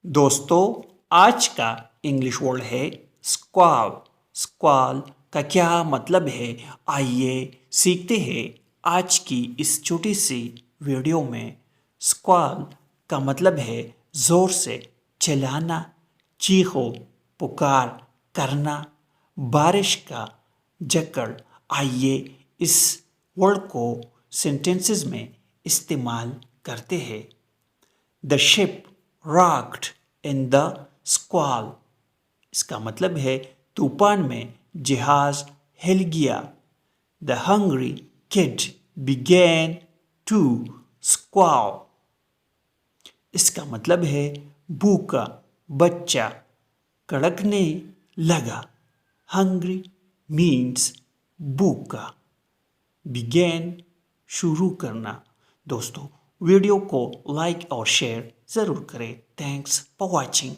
दोस्तों, आज का इंग्लिश वर्ड है स्क्वाल। स्क्वाल का क्या मतलब है, आइए सीखते हैं आज की इस छोटी सी वीडियो में। स्क्वाल का मतलब है जोर से चिल्लाना, चीखो पुकार करना, बारिश का जकड़। आइए इस वर्ड को सेंटेंसेस में इस्तेमाल करते हैं। The ship rocked in the squall। इसका मतलब है तूफान में जहाज हिल गया। The hungry kid began to squall। इसका मतलब है भूखा बच्चा कड़कने लगा। Hungry means भूखा, began शुरू करना। दोस्तों, वीडियो को लाइक और शेयर ज़रूर करें। Thanks for watching.